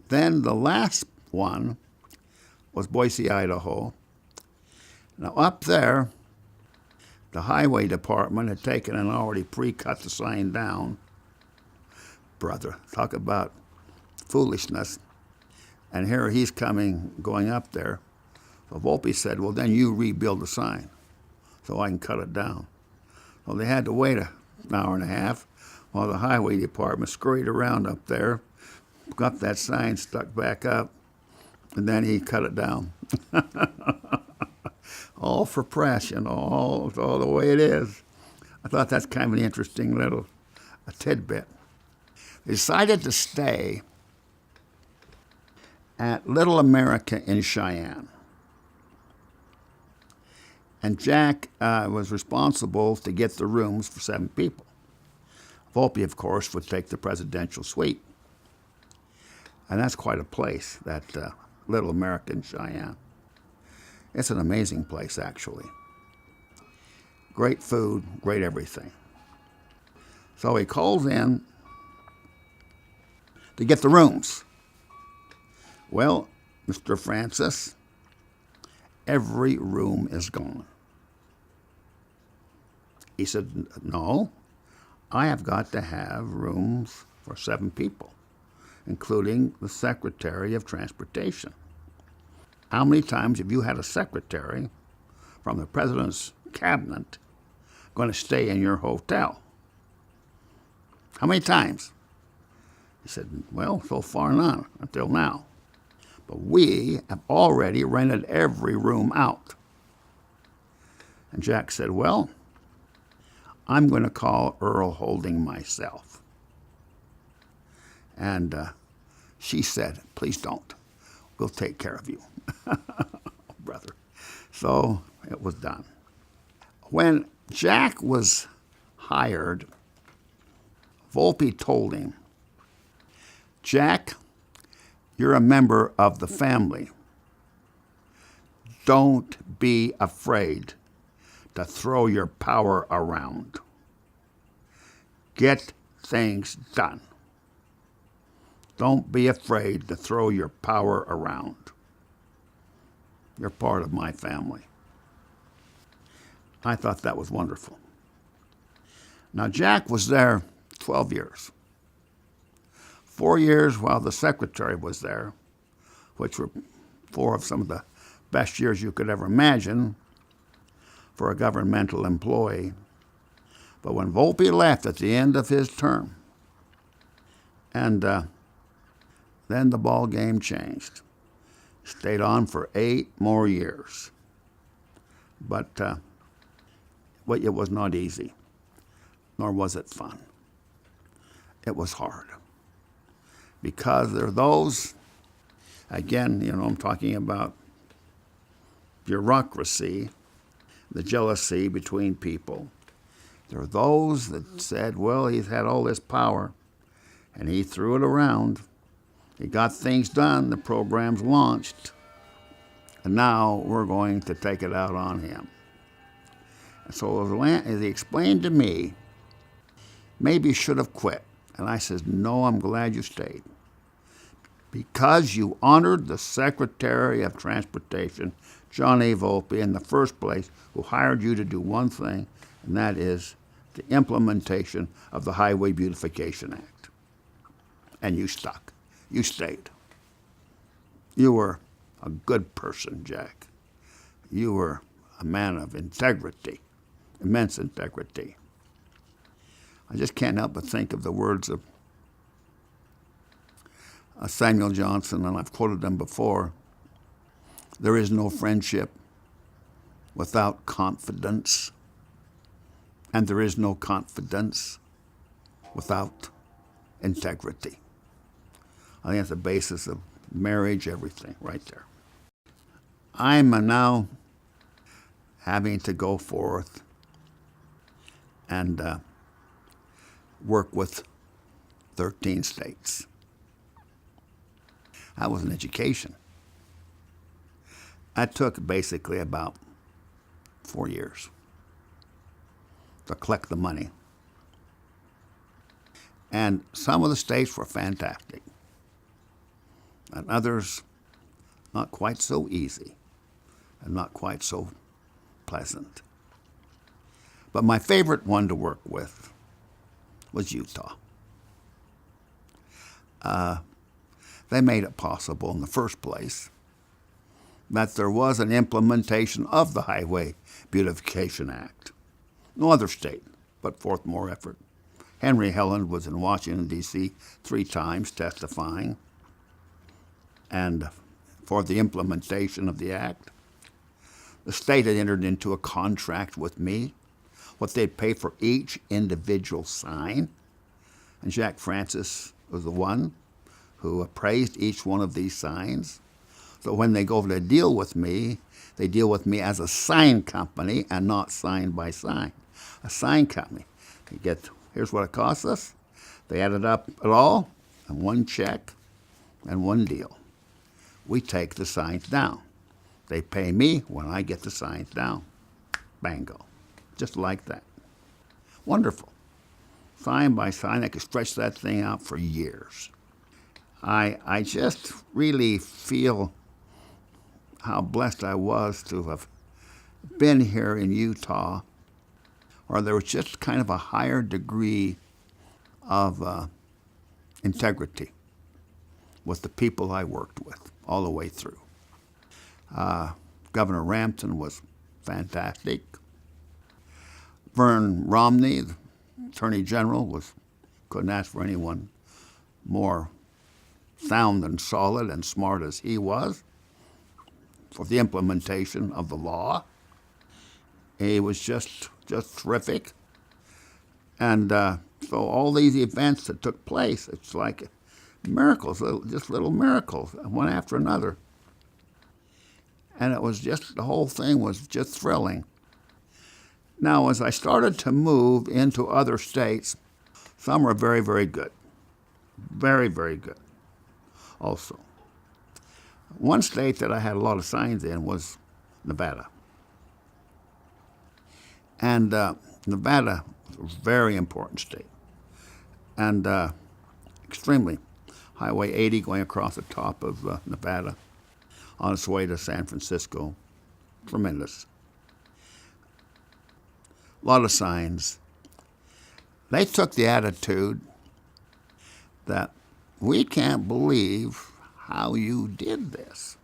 Then the last one was Boise, Idaho. Now up there, the highway department had taken and already pre-cut the sign down. Brother, talk about foolishness. And here he's going up there. So Volpe said, well, then you rebuild the sign so I can cut it down. Well, they had to wait an hour and a half while the highway department scurried around up there, got that sign stuck back up, and then he cut it down. All for press, all the way it is. I thought that's kind of an interesting little tidbit. They decided to stay at Little America in Cheyenne. And Jack was responsible to get the rooms for 7 people. Volpe, of course, would take the presidential suite. And that's quite a place, that Little America in Cheyenne. It's an amazing place, actually. Great food, great everything. So he calls in to get the rooms. Well, Mr. Francis, every room is gone. He said, no, I have got to have rooms for 7 people, including the Secretary of Transportation. How many times have you had a secretary from the president's cabinet going to stay in your hotel? How many times? He said, well, so far none, until now. But we have already rented every room out. And Jack said, well, I'm going to call Earl Holding myself. And she said, please don't. We'll take care of you, brother. So it was done. When Jack was hired, Volpe told him, Jack, you're a member of the family. Don't be afraid to throw your power around. Get things done. Don't be afraid to throw your power around. You're part of my family. I thought that was wonderful. Now, Jack was there 12 years. 4 years while the secretary was there, which were 4 of some of the best years you could ever imagine for a governmental employee. But when Volpe left at the end of his term, and then the ball game changed. Stayed on for 8 more years. But it was not easy, nor was it fun. It was hard. Because there are those, again, I'm talking about bureaucracy, the jealousy between people. There are those that said, well, he's had all this power, and he threw it around. He got things done, the program's launched, and now we're going to take it out on him. And so as he explained to me, maybe you should have quit. And I said, no, I'm glad you stayed. Because you honored the Secretary of Transportation, John A. Volpe, in the first place, who hired you to do one thing, and that is the implementation of the Highway Beautification Act. And you stuck. You stayed. You were a good person, Jack. You were a man of integrity, immense integrity. I just can't help but think of the words of Samuel Johnson, and I've quoted them before. There is no friendship without confidence, and there is no confidence without integrity. I think that's the basis of marriage, everything, right there. I'm now having to go forth and work with 13 states. That was an education. That took basically about 4 years to collect the money. And some of the states were fantastic. and others not quite so easy and not quite so pleasant. But my favorite one to work with was Utah. They made it possible in the first place that there was an implementation of the Highway Beautification Act. No other state put forth more effort. Henry Helland was in Washington, D.C. 3 times testifying and for the implementation of the act. The state had entered into a contract with me, what they'd pay for each individual sign, and Jack Francis was the one who appraised each one of these signs. So when they go to deal with me, they deal with me as a sign company and not sign by sign. A sign company. You get, here's what it costs us. They add it up at all in one check and one deal. We take the signs down. They pay me when I get the signs down. Bango. Just like that. Wonderful. Sign by sign, I could stretch that thing out for years. I just really feel how blessed I was to have been here in Utah, where there was just kind of a higher degree of integrity with the people I worked with all the way through. Governor Rampton was fantastic. Vern Romney, the Attorney General, couldn't ask for anyone more sound and solid and smart as he was for the implementation of the law. He was just terrific. And so all these events that took place, it's like miracles, just little miracles, one after another. And it was just, the whole thing was just thrilling. Now, as I started to move into other states, some were very, very good. Very, very good also. One state that I had a lot of signs in was Nevada. And Nevada was a very important state. And extremely. Highway 80 going across the top of Nevada on its way to San Francisco. Tremendous. A lot of signs. They took the attitude that we can't believe how you did this.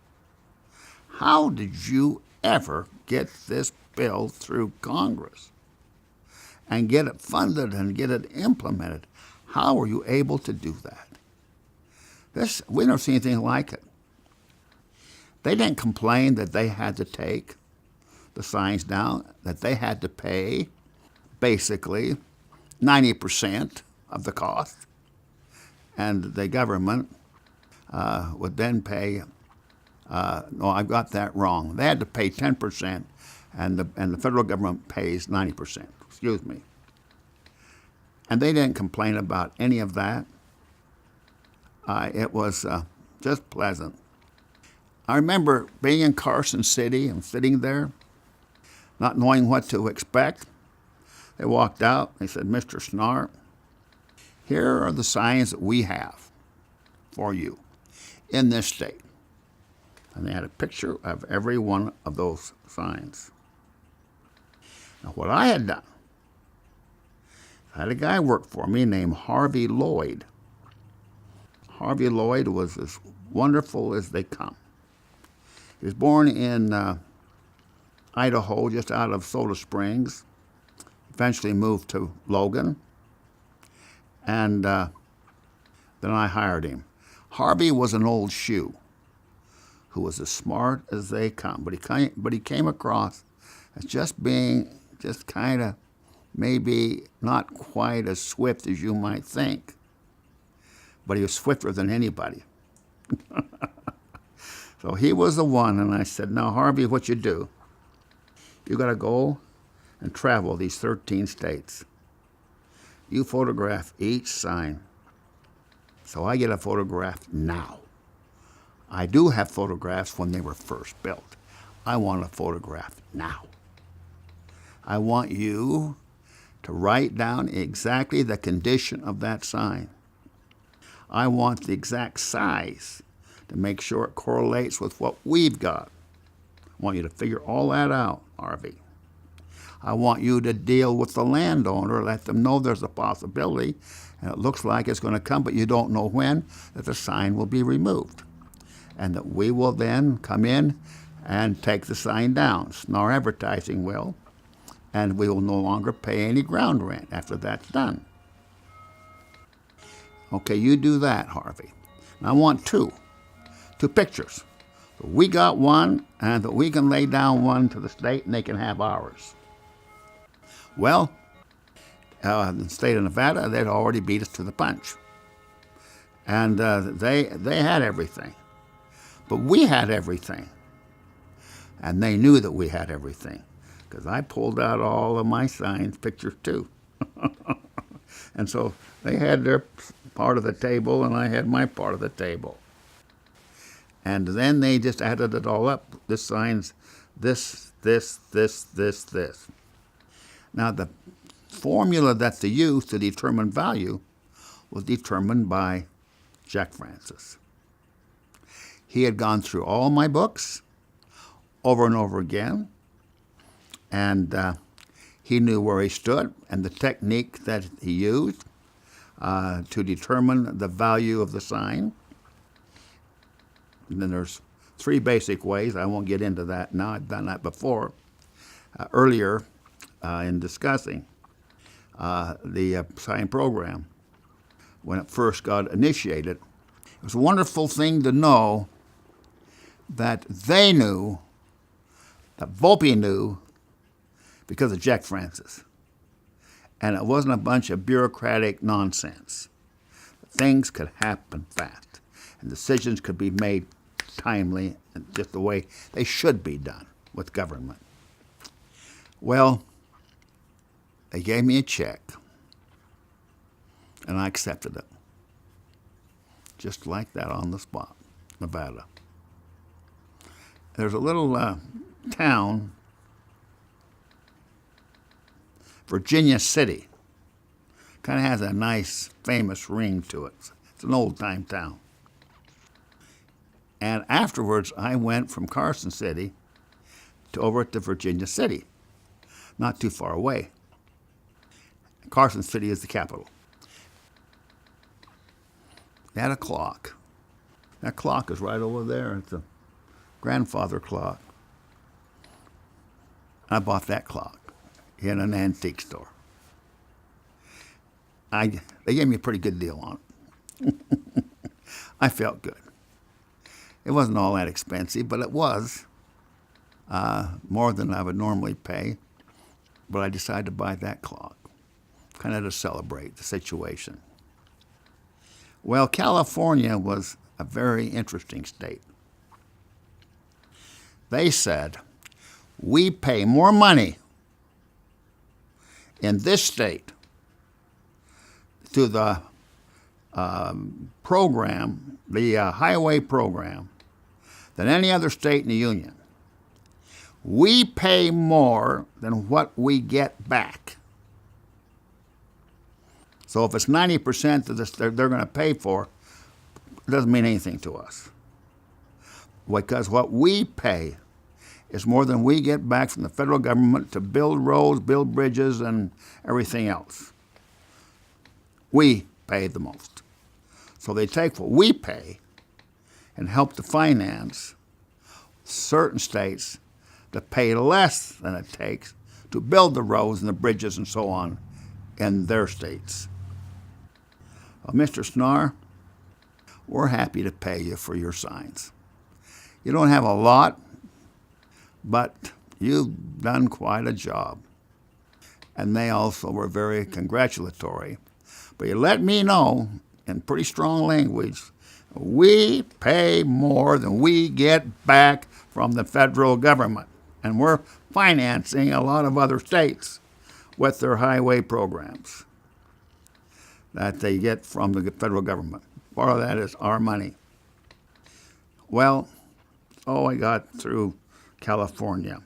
How did you ever get this bill through Congress and get it funded and get it implemented? How were you able to do that? We never seen anything like it. They didn't complain that they had to take the signs down, that they had to pay basically 90% of the cost, and the government would then pay, no, I've got that wrong. They had to pay 10%, and the federal government pays 90%, excuse me. And they didn't complain about any of that. It was just pleasant. I remember being in Carson City and sitting there, not knowing what to expect. They walked out. They said, "Mr. Snarr, here are the signs that we have for you in this state." And they had a picture of every one of those signs. Now, what I had done, I had a guy work for me named Harvey Lloyd. Harvey Lloyd was as wonderful as they come. He was born in Idaho, just out of Soda Springs. Eventually moved to Logan. And then I hired him. Harvey was an old shoe who was as smart as they come. But he came across as just being just kind of maybe not quite as swift as you might think. But he was swifter than anybody. So he was the one, and I said, "Now, Harvey, what you do, you got to go and travel these 13 states. You photograph each sign." So I get a photograph now. I do have photographs when they were first built. I want a photograph now. I want you to write down exactly the condition of that sign. I want the exact size to make sure it correlates with what we've got. I want you to figure all that out, Harvey. I want you to deal with the landowner, let them know there's a possibility, and it looks like it's going to come, but you don't know when, that the sign will be removed. And that we will then come in and take the sign down. Snarr Advertising will, and we will no longer pay any ground rent after that's done. Okay, you do that, Harvey. And I want two pictures. So we got one, and that we can lay down one to the state, and they can have ours. Well, the state of Nevada, they'd already beat us to the punch. And they had everything. But we had everything. And they knew that we had everything, because I pulled out all of my signs, pictures too. And so they had their part of the table, and I had my part of the table. And then they just added it all up. This sign's this. Now, the formula that they used to determine value was determined by Jack Francis. He had gone through all my books over and over again, and he knew where he stood and the technique that he used to determine the value of the sign. And then there's three basic ways. I won't get into that now. I've done that before, earlier in discussing the sign program when it first got initiated. It was a wonderful thing to know that they knew, that Volpe knew, because of Jack Francis. And it wasn't a bunch of bureaucratic nonsense. Things could happen fast, and decisions could be made timely and just the way they should be done with government. Well, they gave me a check, and I accepted it. Just like that on the spot, Nevada. There's a little town, Virginia City. Kind of has a nice, famous ring to it. It's an old-time town. And afterwards, I went from Carson City over to Virginia City, not too far away. Carson City is the capital. They had a clock. That clock is right over there. It's a grandfather clock. I bought that clock in an antique store. They gave me a pretty good deal on it. I felt good. It wasn't all that expensive, but it was more than I would normally pay. But I decided to buy that clock, kind of to celebrate the situation. Well, California was a very interesting state. They said, we pay more money in this state to the program, the highway program, than any other state in the Union. We pay more than what we get back. So if it's 90% of this they're going to pay for, it doesn't mean anything to us. Because what we pay is more than we get back from the federal government to build roads, build bridges, and everything else. We pay the most. So they take what we pay and help to finance certain states that pay less than it takes to build the roads and the bridges and so on in their states. Well, Mr. Snarr, we're happy to pay you for your signs. You don't have a lot, but you've done quite a job. And they also were very congratulatory. But you let me know in pretty strong language, we pay more than we get back from the federal government. And we're financing a lot of other states with their highway programs that they get from the federal government. Part of that is our money. Well, I got through California.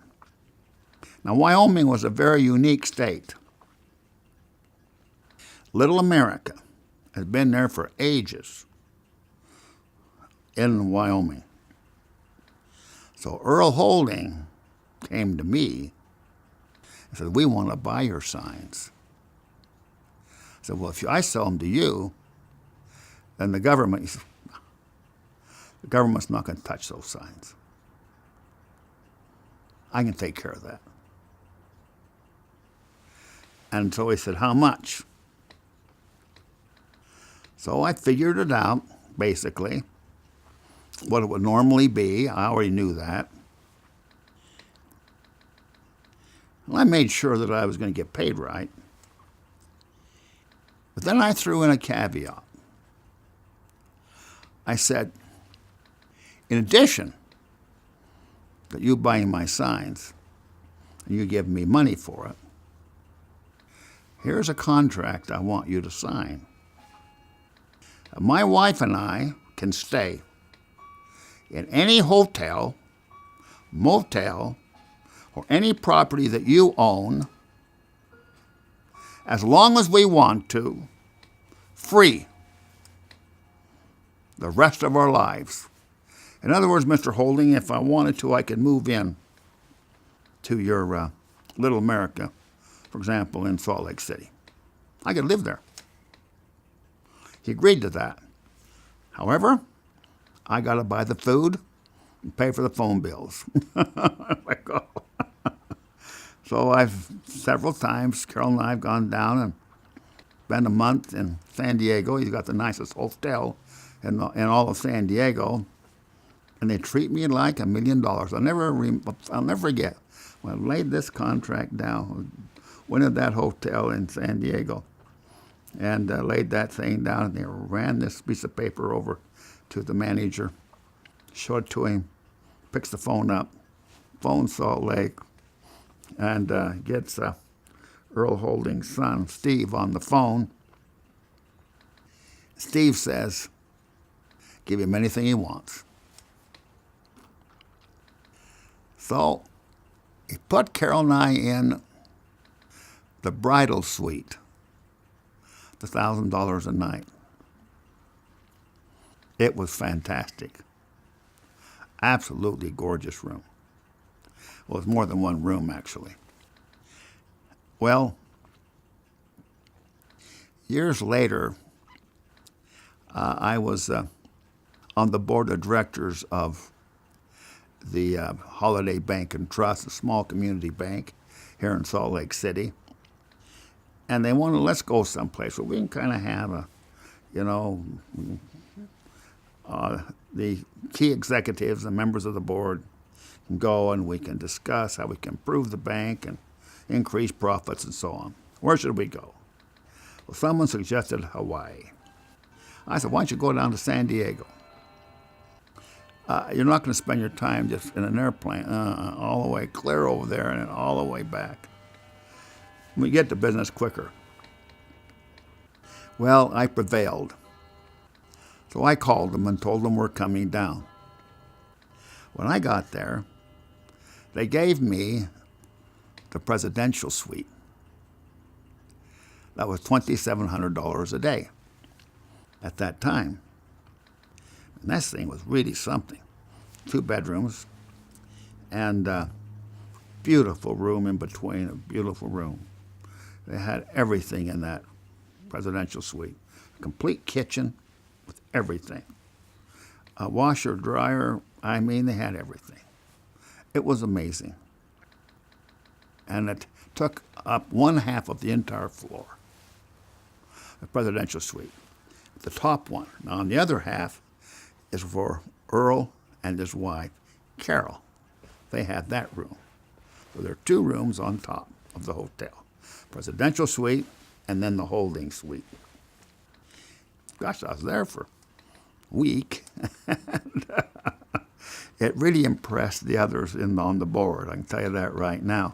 Now, Wyoming was a very unique state. Little America has been there for ages. in Wyoming. So Earl Holding came to me and said, we want to buy your signs. I said, well, if I sell them to you, then the government's not going to touch those signs. I can take care of that. And so he said, how much? So I figured it out, basically, what it would normally be. I already knew that. Well, I made sure that I was going to get paid right. But then I threw in a caveat. I said, in addition that you buying my signs and you give me money for it, here's a contract I want you to sign. My wife and I can stay in any hotel, motel, or any property that you own as long as we want to, free, the rest of our lives. In other words, Mr. Holding, if I wanted to, I could move in to your Little America, for example, in Salt Lake City. I could live there. He agreed to that. However, I got to buy the food and pay for the phone bills. Like, oh. So I've several times, Carol and I have gone down and spent a month in San Diego. He's got the nicest hotel in all of San Diego, and they treat me like $1 million. I'll never forget when I laid this contract down. Went to that hotel in San Diego and laid that thing down, and they ran this piece of paper over to the manager, showed it to him, picks the phone up, phones Salt Lake, and gets Earl Holding's son, Steve, on the phone. Steve says, give him anything he wants. So he put Carol and I in the bridal suite, the $1,000 a night. It was fantastic. Absolutely gorgeous room. Well, it's more than one room, actually. Well, years later, I was on the board of directors of the Holiday Bank and Trust, a small community bank here in Salt Lake City. And they wanted, let's go someplace where we can kind of have the key executives and members of the board can go and we can discuss how we can improve the bank and increase profits and so on. Where should we go? Well, someone suggested Hawaii. I said, why don't you go down to San Diego? You're not going to spend your time just in an airplane all the way clear over there and then all the way back. We get to business quicker. Well, I prevailed. So I called them and told them we're coming down. When I got there, they gave me the presidential suite. That was $2,700 a day at that time. And this thing was really something. 2 bedrooms and a beautiful room in between, a beautiful room. They had everything in that presidential suite. A complete kitchen with everything. A washer, dryer, they had everything. It was amazing. And it took up 1/2 of the entire floor, the presidential suite. The top one. Now, on the other half is for Earl and his wife, Carol. They had that room. So there are 2 rooms on top of the hotel. Presidential suite and then the Holding suite. Gosh, I was there for a week. It really impressed the others on the board. I can tell you that right now.